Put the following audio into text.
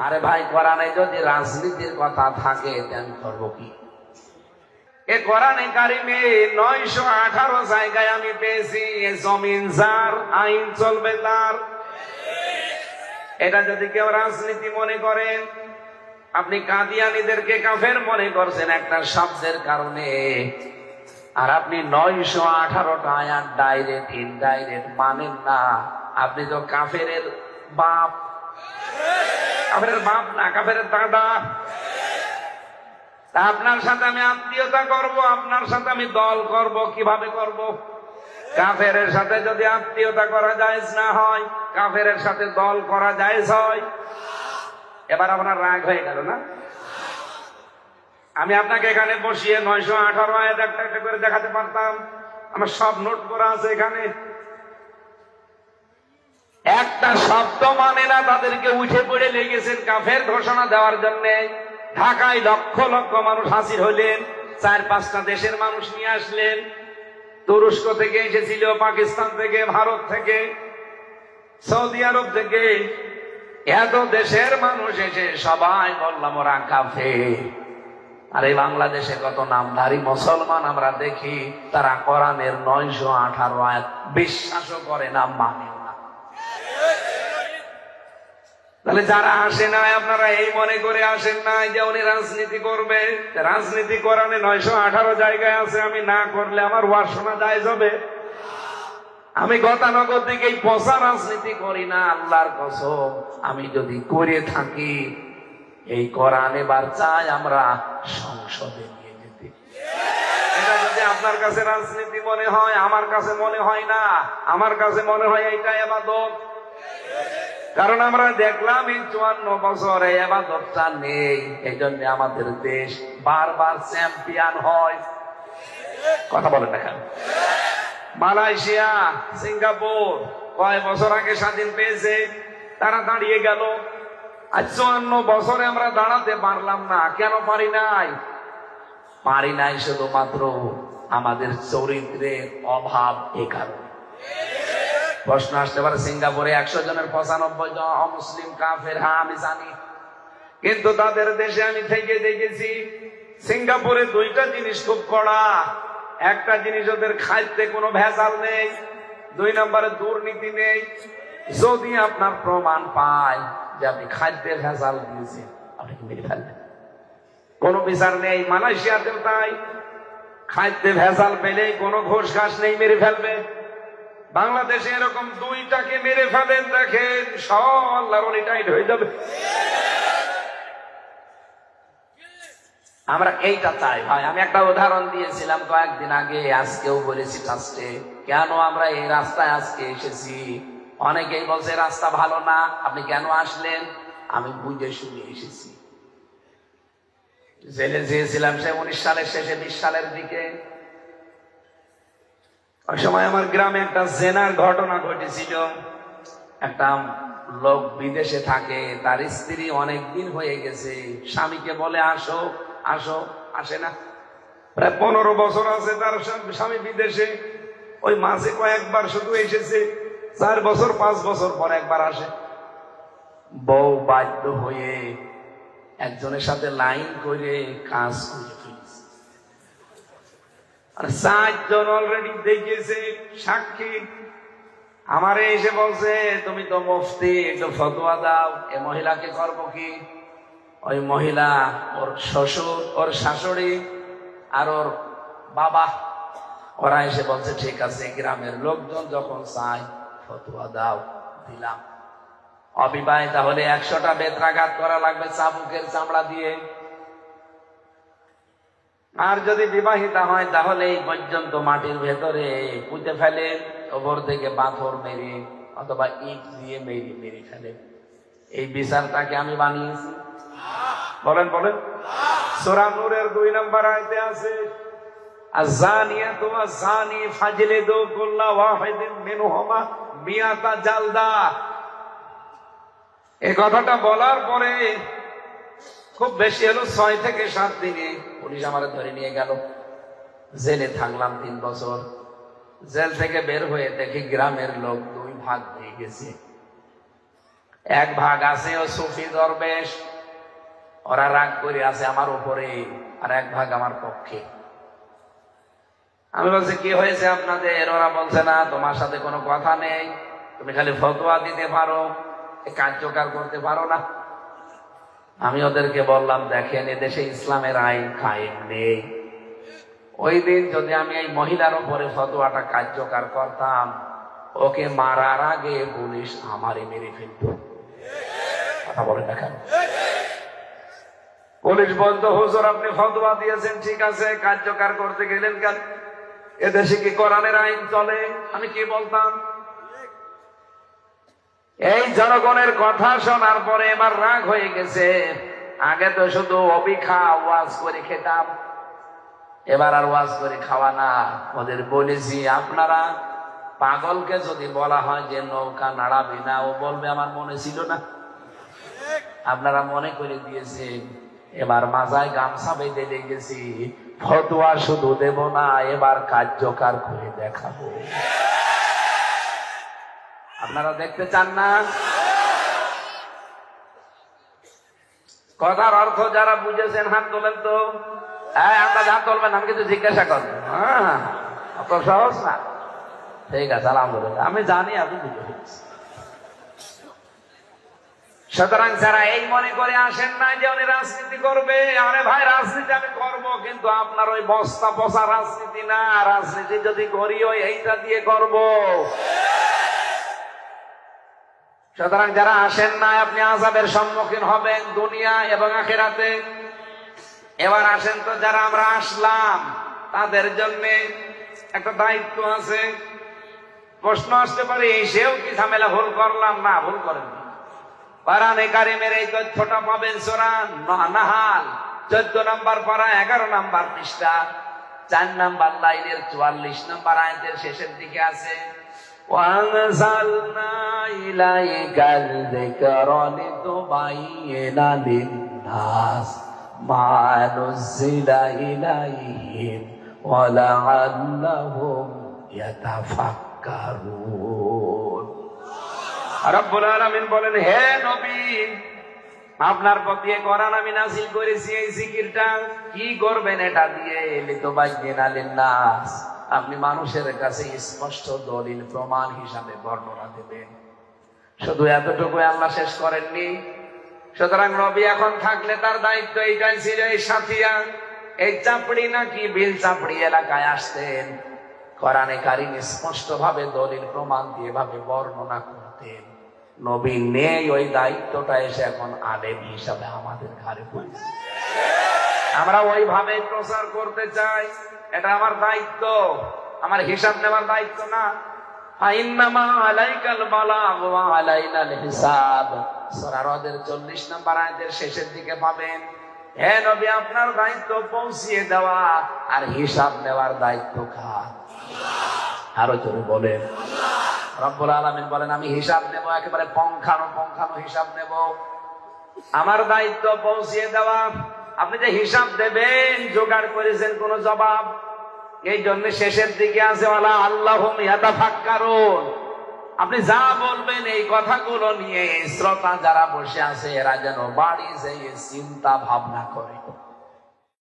আরে ভাই, কোরআনে যদি রাজনীতির কথা থাকে দেন করবো কি? এ কোরআনে কারিমে 918 জায়গায় আমি পেয়েছি জমিন যার, আইন চলবে তার। এটা যদি কেউ রাজনীতি মনে করেন, আপনি কাদিয়ানীদেরকে কাফের মনে করছেন একটা শব্দের কারণে, আর আপনি 918টা আয়াত ডাইরেক্ট ইনডাইরেক্ট মানেন না। আপনি তো কাফেরের বাপ। কাফেরের বাপ না, কাফেরের দাদা। তা আপনার সাথে আমি আত্মীয়তা করব, আপনার সাথে আমি দল করব, কিভাবে করব? কাফেরের সাথে যদি আত্মীয়তা করা জায়েজ না হয়, কাফেরের সাথে দল করা জায়েজ হয়। এবার আপনার রাগ হয়ে গেল না? আমি আপনাকে এখানে বসিয়ে 918 আয়াত একটা একটা করে দেখাতে পারতাম। আমার সব নোট করা আছে এখানে। একটা শব্দ মানে না, তাদেরকে উঠে পড়ে লেগেছেন কাফের ঘোষণা দেওয়ার জন্য। ঢাকায় লক্ষ লক্ষ মানুষ হাজির হলেন, 4-5টা দেশের মানুষ নিয়ে আসলেন। তুরস্ক থেকে এসেছিল, পাকিস্তান থেকে, ভারত থেকে, সৌদি আরব থেকে, এত দেশের মানুষ এসে সবাই বললাম ওরা কাফের। আর এই বাংলাদেশে কত নামধারী মুসলমান আমরা দেখি, তারা কোরআনের 918 আয়াত বিশ্বাসও করে না, মানেও না। তাহলে যারা আসে না, আপনারা এই মনে করে আসেন না যে উনি রাজনীতি করবে। রাজনীতি কোরআনে 918 জায়গায় আছে, আমি না করলে আমার ওয়াজ শোনা যায় যাবে? আমি গতানগর দিকে এই পচা রাজনীতি করি না, আল্লাহর কসম। আমি যদি করে থাকি, এই কোরআন এবার চাই আমরা সংসদে নিয়ে যেতে। এটা যদি আপনার কাছে রাজনীতি মনে হয়, আমার কাছে মনে হয় না। আমার কাছে মনে হয় এইটা ইবাদত। কারণ আমরা দেখলাম এই 54 বছরে ইবাদতটা নেই, এই জন্য আমাদের দেশ বারবার চ্যাম্পিয়ন হয়। কথা বলেন না কেন? মালয়েশিয়া, সিঙ্গাপুর কয় বছর আগে স্বাধীন পেয়েছে, তারা দাঁড়িয়ে গেল। আজ 54 বছরে আমরা দাঁড়াতে পারলাম না। কেন পারি নাই? পারি নাই শুধুমাত্র আমাদের চরিত্রের অভাব। এই কারণে প্রশ্ন আসতে পারে, সিঙ্গাপুরে 100 জনের 95 জন অমুসলিম কাফের। হ্যাঁ, আমি জানি। কিন্তু তাদের দেশে আমি থেকে দেখেছি, সিঙ্গাপুরে 2টা জিনিস খুব কড়া। একটা জিনিস, ওদের খাদ্যে কোনো ভেজাল নেই। 2 নম্বরে দুর্নীতি নেই। যদি আপনার প্রমাণ পায় যে আপনি খাদ্যে ভেজাল দিয়েছেন, আপনাকে মেরে ফেলবেন, কোনো বিচার নেই। মালয়েশিয়াতেও তাই, খাদ্যে ভেজাল পেলেই কোনো ঘোষ ঘাস নেই, মেরে ফেলবে। বাংলাদেশে এরকম 2টাকে মেরে ফেলেন, দেখেন সব আল্লাহর ওলি টাইট হয়ে যাবে। আমরা এইটা চাই ভাই। আমি একটা উদাহরণ দিয়েছিলাম কয়েকদিন আগে, আজকেও বলেছি লাস্টে, কেন আমরা এই রাস্তায় আজকে এসেছি। অনেকেই বলছে রাস্তা ভালো না, আপনি কেন আসলেন? আমি বুঝে শুনে এসেছি। জেলে যেয়েছিলাম সে 19 সালের শেষে, 20 সালের দিকে। ওই সময় আমার গ্রামে একটা জেনার ঘটনা ঘটেছিল। একটা লোক বিদেশে থাকে, তার স্ত্রী অনেকদিন হয়ে গেছে, স্বামীকে বলে আসো আসো, আসে না। প্রায় 15 বছর আছে তার স্বামী বিদেশে। ওই মাসে কয়েকবার শুধু এসেছে, 4 বছর 5 বছর পর একবার আসে। বউ বাধ্য হয়ে একজনের সাথে লাইন করে কাজ করে ফেলেছে। আর 4 জন অলরেডি দেখেছে, সাক্ষী। আমারে এসে বলছে, তুমি তো মুফতি, একটু ফতোয়া দাও, এ মহিলাকে করবো কি? ওই মহিলা, ওর শ্বশুর, ওর শাশুড়ি আর ওর বাবা, ওরা এসে বলছে ঠিক আছে, গ্রামের লোকজন যখন চায় ফতোয়া দাও, দিলাম। অবিবাহিতা হলে 100টা বেত্রাঘাত করা লাগবে চাবুকের চামড়া দিয়ে। আর যদি বিবাহিতা হয় তাহলে এই পর্যন্ত মাটির ভেতরে পুঁতে ফেলে, ওপর থেকে পাথর মেরে অথবা ইট দিয়ে মেরে ফেলে। এই বিচারটাকে আমি বানিয়েছি। বলেন বলেন। সূরা নূরের 2 নম্বর আয়াতে আছে, আয-যানিয়াতু ওয়াজ-যানি ফাজলিদু কুল্লা ওয়াহিদিন মিনহুমা মিয়াতা জালদা। এই কথাটা বলার পরে খুব বেশি হলো 6 থেকে 7 দিনে পুলিশ আমারে ধরে নিয়ে গেল। জেলে থাকলাম 3 বছর। জেল থেকে বের হয়ে দেখি গ্রামের লোক 2 ভাগ হয়ে গেছে। এক ভাগ আছে ও সুফি দরবেশ, ওরা রাগ করে আছে আমার উপরে, আর এক ভাগ আমার পক্ষে। আমি বলছি কি হয়েছে আপনাদের? ওরা বলছে না, তোমার সাথে কোনো কথা নেই, তুমি খালি ফতোয়া দিতে পারো, কার্যকর করতে পারো না। আমি ওদেরকে বললাম, দেখেন এদেশে ইসলামের আইন কায়েম নেই। ওই দিন যদি আমি এই মহিলার উপরে ফতোয়াটা কার্যকর করতাম, ওকে মারার আগে পুলিশ আমারই মেরে ফেলত। কথা বলে দেখেন। পুলিশ বলতো, হুজুর আপনি ফতোয়া দিয়েছেন ঠিক আছে, কার্যকর করতে গেলেন কেন? এদেশে কি কোরআনের আইন চলে? আমি কি বলতাম? এই জনগণের কথা শোনার পরে এবার রাগ হয়ে গেছে। আগে তো শুধু অবিখা ওয়াজ করে খেতাম, এবার আর ওয়াজ করে খাওয়া না। ওদের বলেছি, আপনারা পাগলকে যদি বলা হয় যে নৌকা নাড়াবে না, ও বলবে আমার মনে ছিল না। আপনারা মনে করে দিয়েছেন। এবার মাজায় গামছা বেঁধে লেগেছি, ফতোয়া শুধু দেব না, এবার কার্যকর করে দেখাবো। আপনারা দেখতে চান না? কথার অর্থ যারা বুঝেছেন হাত তোলেন তো। হ্যাঁ, আমরা হাত তুলবেন, আমি কিছু জিজ্ঞাসা করবো। হ্যাঁ, অত সহজ না। ঠিক আছে, আলহামদুলিল্লাহ, আমি জানি আপনি বুঝে ফেলছেন। সুতরাং যারা এই মনে করে আসেন না যে উনি রাজনীতি করবে, আরে ভাই রাজনীতি আমি করব, কিন্তু আপনার ওই বস্তা পচা রাজনীতি না। রাজনীতি যদি করি ওই এইটা দিয়ে করব। সুতরাং যারা আসেন না, আপনি আযাবের সম্মুখীন হবেন দুনিয়া এবং আখিরাতে। এবার আসেন তো, যারা আমরা আসলাম তাদের জন্য একটা দায়িত্ব আছে। প্রশ্ন আসতে পারে, সেও কি ঝামেলা ভুল করলাম? না, ভুল করেননি। কোরআনে কারিমের এই তথ্যটা পাবেন সূরা নাহাল 14 নম্বর পারা 11 নম্বর পৃষ্ঠা 4 নম্বর লাইনের 44 নম্বর আয়াতের শেষের দিকে আছে। وَأَنزَلْنَا إِلَيْكَ الذِّكْرَ لِتُبَيِّنَ لِلنَّاسِ مَا نُزِّلَ إِلَيْهِمْ وَلَعَلَّهُمْ يَتَفَكَّرُونَ। রব্বুল আলামিন বলেন, হে নবী, আপনার প্রতি কোরআন আমি নাযিল করেছি। এই জিকিরটা কি করবেন? এটা দিয়ে লিতুবাইয়িনা লিন-নাস, আপনি মানুষের কাছে স্পষ্ট দলিল প্রমাণ হিসাবে বর্ণনা দেবেন। শুধু এতটুকু আল্লাহ শেষ করেননি। সুতরাং নবী এখন থাকলে তার দায়িত্ব এইটাই ছিল। এই সাথিয়া, এই চাপড়ি নাকি বিল চাপড়ি এলাকায় আসতেন, কোরআনে কারিম স্পষ্ট ভাবে দলিল প্রমাণ দিয়ে ভাবে বর্ণনা করতেন। নবী নেই, ওই দায়িত্বটা এসে এখন আলেম হিসাবে আমাদের ঘাড়ে পড়েছে। আমরা ওইভাবে প্রচার করতে চাই, এটা আমার দায়িত্ব, আমার হিসাব নেওয়ার দায়িত্ব না। ইন্নামা আলাইকাল বালাগ ওয়া আলাইনাল হিসাব, সূরা রদের 40 নম্বর আয়াতের শেষের দিকে পাবেন। হে নবী, আপনার দায়িত্ব পৌঁছিয়ে দেওয়া, আর হিসাব নেওয়ার দায়িত্ব কার? আরো জোরে বলেন। রব্বুল আলামিন বলেন, আমি হিসাব নেব, একেবারে পঙ্খানো হিসাব নেব। আমার দায়িত্ব পৌঁছিয়ে দেওয়া। আপনি যে হিসাব দেবেন, জোগাড় করেছেন কোন জবাব? এই জন্য শেষের দিকে আছে ওয়ালা আল্লাহুম ইয়াতাফাক্কারুন। আপনি যা বলবেন এই কথাগুলো নিয়ে শ্রোতা যারা বসে আছে, এরা যেন বাড়ি যেয়ে চিন্তা ভাবনা করে।